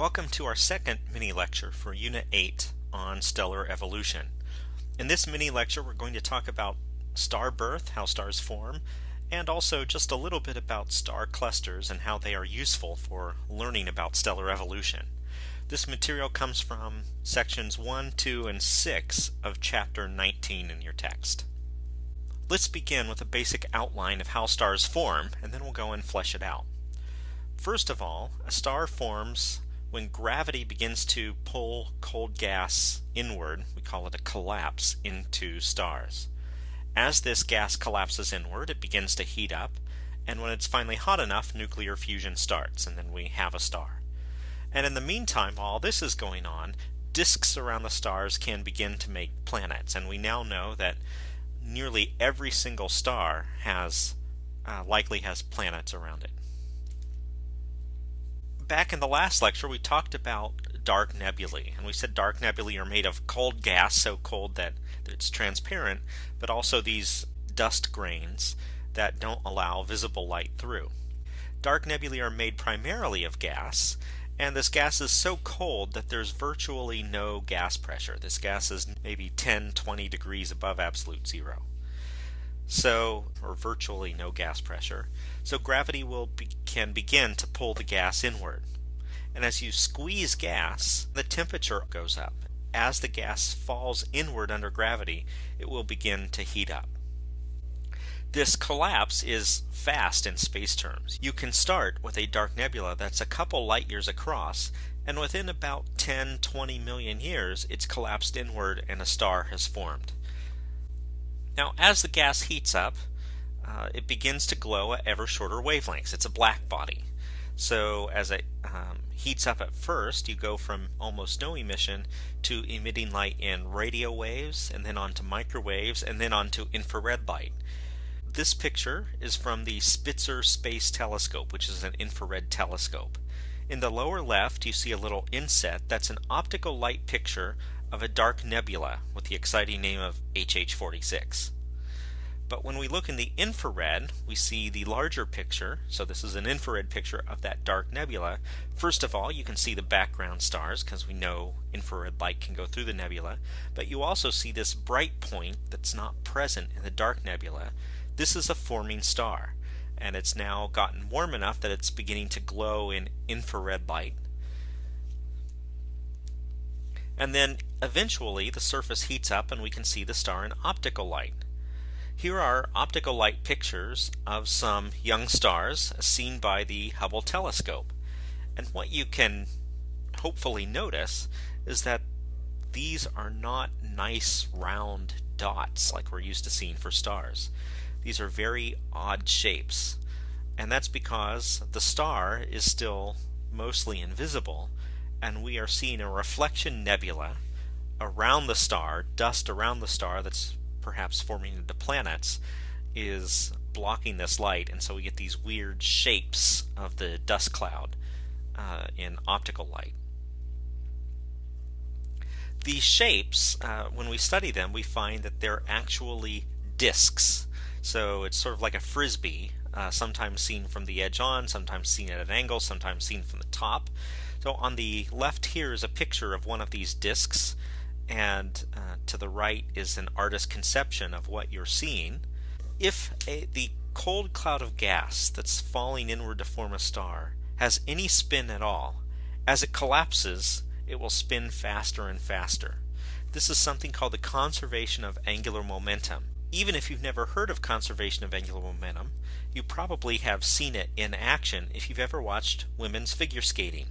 Welcome to our second mini lecture for Unit 8 on stellar evolution. In this mini lecture we're going to talk about star birth, how stars form, and also just a little bit about star clusters and how they are useful for learning about stellar evolution. This material comes from sections 1, 2, and 6 of chapter 19 in your text. Let's begin with a basic outline of how stars form, and then we'll go and flesh it out. First of all, a star forms when gravity begins to pull cold gas inward. We call it a collapse into stars. As this gas collapses inward, it begins to heat up, and when it's finally hot enough, nuclear fusion starts, and then we have a star. And in the meantime, while this is going on, disks around the stars can begin to make planets, and we now know that nearly every single star likely has planets around it. Back in the last lecture we talked about dark nebulae, and we said dark nebulae are made of cold gas, so cold that it's transparent, but also these dust grains that don't allow visible light through. Dark nebulae are made primarily of gas, and this gas is so cold that there's virtually no gas pressure. This gas is maybe 10-20 degrees above absolute zero. Or virtually no gas pressure. So gravity can begin to pull the gas inward. And as you squeeze gas, the temperature goes up. As the gas falls inward under gravity, it will begin to heat up. This collapse is fast in space terms. You can start with a dark nebula that's a couple light years across, and within about 10-20 million years, it's collapsed inward and a star has formed. Now, as the gas heats up, it begins to glow at ever shorter wavelengths. It's a black body. So as it heats up at first, you go from almost no emission to emitting light in radio waves, and then onto microwaves, and then onto infrared light. This picture is from the Spitzer Space Telescope, which is an infrared telescope. In the lower left, you see a little inset that's an optical light picture of a dark nebula with the exciting name of HH46. But when we look in the infrared, we see the larger picture. So this is an infrared picture of that dark nebula. First of all, you can see the background stars because we know infrared light can go through the nebula. But you also see this bright point that's not present in the dark nebula. This is a forming star, and it's now gotten warm enough that it's beginning to glow in infrared light. And then eventually the surface heats up and we can see the star in optical light. Here are optical light pictures of some young stars seen by the Hubble telescope. And what you can hopefully notice is that these are not nice round dots like we're used to seeing for stars. These are very odd shapes, and that's because the star is still mostly invisible, and we are seeing a reflection nebula around the star. Dust around the star that's perhaps forming into planets is blocking this light, and so we get these weird shapes of the dust cloud in optical light. These shapes, when we study them, we find that they're actually disks. So it's sort of like a frisbee, sometimes seen from the edge on, sometimes seen at an angle, sometimes seen from the top. So on the left here is a picture of one of these disks, and to the right is an artist's conception of what you're seeing. If the cold cloud of gas that's falling inward to form a star has any spin at all, as it collapses, it will spin faster and faster. This is something called the conservation of angular momentum. Even if you've never heard of conservation of angular momentum, you probably have seen it in action if you've ever watched women's figure skating.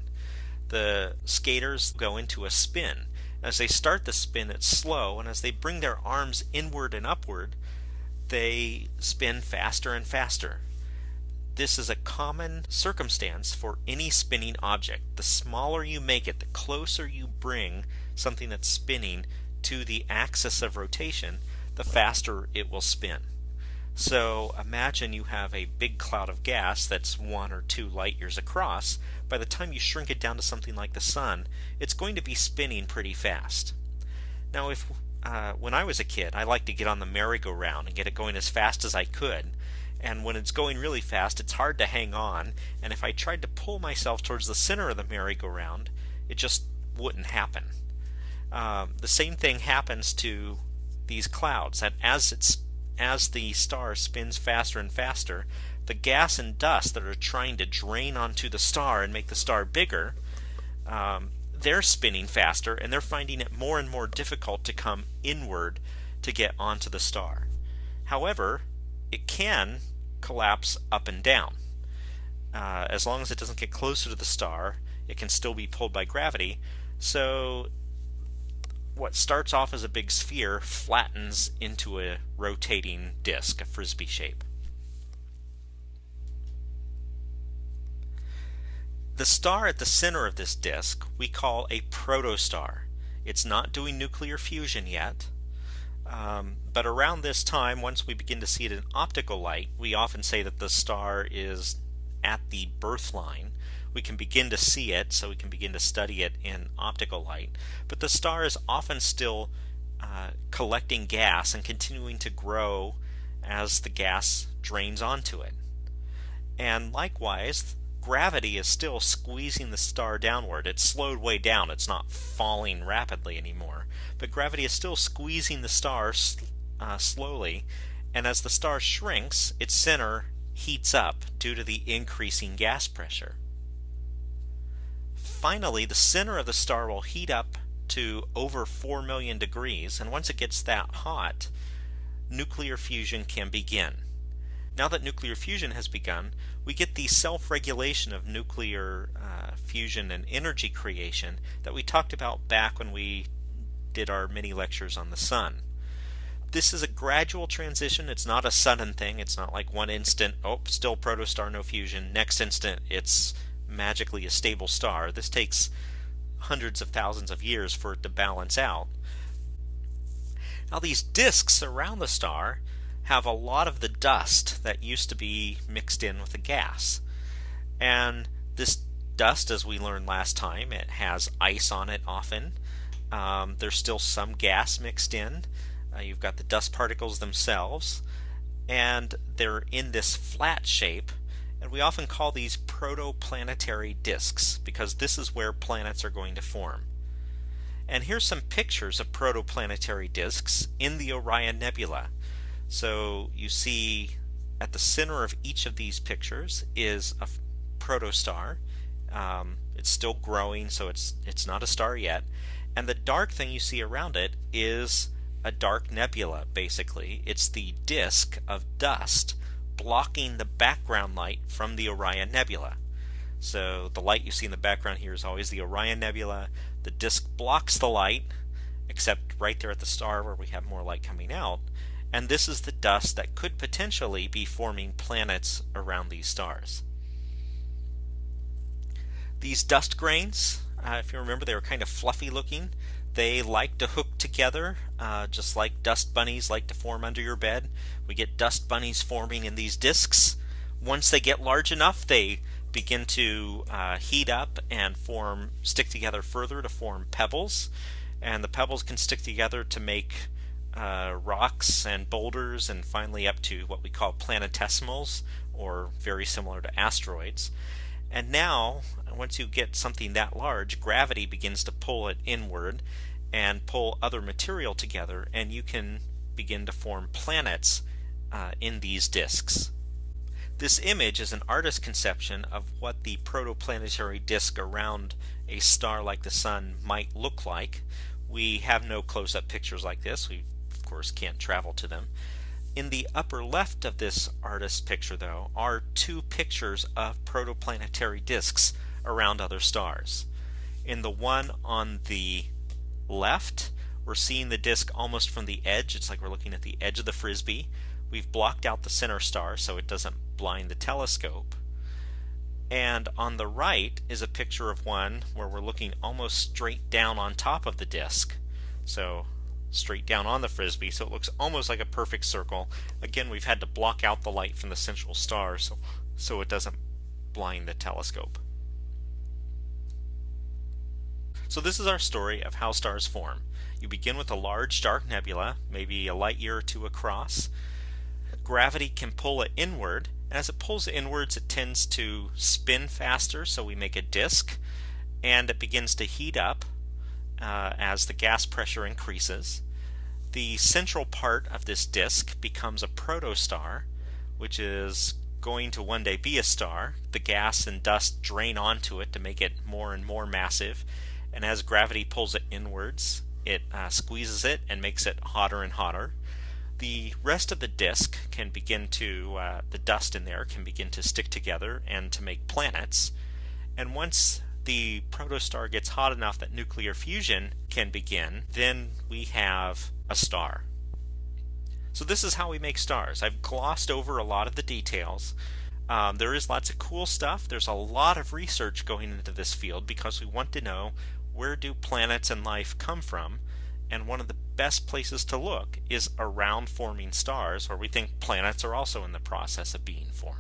The skaters go into a spin. As they start the spin, it's slow, and as they bring their arms inward and upward, they spin faster and faster. This is a common circumstance for any spinning object. The smaller you make it, the closer you bring something that's spinning to the axis of rotation, the faster it will spin. So imagine you have a big cloud of gas that's 1 or 2 light years across. By the time you shrink it down to something like the sun, it's going to be spinning pretty fast. Now, when I was a kid, I liked to get on the merry-go-round and get it going as fast as I could. And when it's going really fast, it's hard to hang on. And if I tried to pull myself towards the center of the merry-go-round, It just wouldn't happen. The same thing happens to these clouds, that as the star spins faster and faster, the gas and dust that are trying to drain onto the star and make the star bigger, they're spinning faster, and they're finding it more and more difficult to come inward to get onto the star. However, it can collapse up and down. As long as it doesn't get closer to the star, it can still be pulled by gravity. So what starts off as a big sphere flattens into a rotating disk, a frisbee shape. The star at the center of this disk we call a protostar. It's not doing nuclear fusion yet, but around this time, once we begin to see it in optical light, we often say that the star is at the birth line. We can begin to see it, so we can begin to study it in optical light, but the star is often still collecting gas and continuing to grow as the gas drains onto it. And likewise, gravity is still squeezing the star downward. It's slowed way down. It's not falling rapidly anymore, but gravity is still squeezing the star slowly, and as the star shrinks, its center heats up due to the increasing gas pressure. Finally, the center of the star will heat up to over 4 million degrees, and once it gets that hot, nuclear fusion can begin. Now that nuclear fusion has begun, we get the self-regulation of nuclear fusion and energy creation that we talked about back when we did our mini lectures on the sun. This is a gradual transition. It's not a sudden thing. It's not like one instant, oh, still protostar, no fusion. Next instant, it's magically a stable star. This takes hundreds of thousands of years for it to balance out. Now these disks around the star have a lot of the dust that used to be mixed in with the gas. And this dust, as we learned last time, it has ice on it often. There's still some gas mixed in. You've got the dust particles themselves, and they're in this flat shape, and we often call these protoplanetary disks because this is where planets are going to form. And here's some pictures of protoplanetary disks in the Orion Nebula. So you see at the center of each of these pictures is a protostar. It's still growing, so it's not a star yet. And the dark thing you see around it is a dark nebula, basically. It's the disk of dust blocking the background light from the Orion Nebula. So the light you see in the background here is always the Orion Nebula. The disk blocks the light, except right there at the star where we have more light coming out. And this is the dust that could potentially be forming planets around these stars. These dust grains, if you remember, they were kind of fluffy looking. They like to hook together, just like dust bunnies like to form under your bed. We get dust bunnies forming in these disks. Once they get large enough, they begin to heat up and stick together further to form pebbles. And the pebbles can stick together to make rocks and boulders, and finally up to what we call planetesimals, or very similar to asteroids. And now, once you get something that large, gravity begins to pull it inward and pull other material together, and you can begin to form planets in these disks. This image is an artist's conception of what the protoplanetary disk around a star like the Sun might look like. We have no close-up pictures like this. We, of course, can't travel to them. In the upper left of this artist's picture, though, are two pictures of protoplanetary disks around other stars. In the one on the left, we're seeing the disk almost from the edge. It's like we're looking at the edge of the frisbee. We've blocked out the center star so it doesn't blind the telescope. And on the right is a picture of one where we're looking almost straight down on top of the disk. So straight down on the frisbee, so it looks almost like a perfect circle. Again, we've had to block out the light from the central star so it doesn't blind the telescope. So this is our story of how stars form. You begin with a large dark nebula, maybe a light year or two across. Gravity can pull it inward, and as it pulls it inwards, it tends to spin faster, so we make a disk. and it begins to heat up as the gas pressure increases. The central part of this disk becomes a protostar, which is going to one day be a star. The gas and dust drain onto it to make it more and more massive, and as gravity pulls it inwards, it squeezes it and makes it hotter and hotter. The rest of the disk can begin to, the dust in there can begin to stick together and to make planets. And once the protostar gets hot enough that nuclear fusion can begin, then we have a star. So this is how we make stars. I've glossed over a lot of the details. There is lots of cool stuff. There's a lot of research going into this field because we want to know, where do planets and life come from? And one of the best places to look is around forming stars, where we think planets are also in the process of being formed.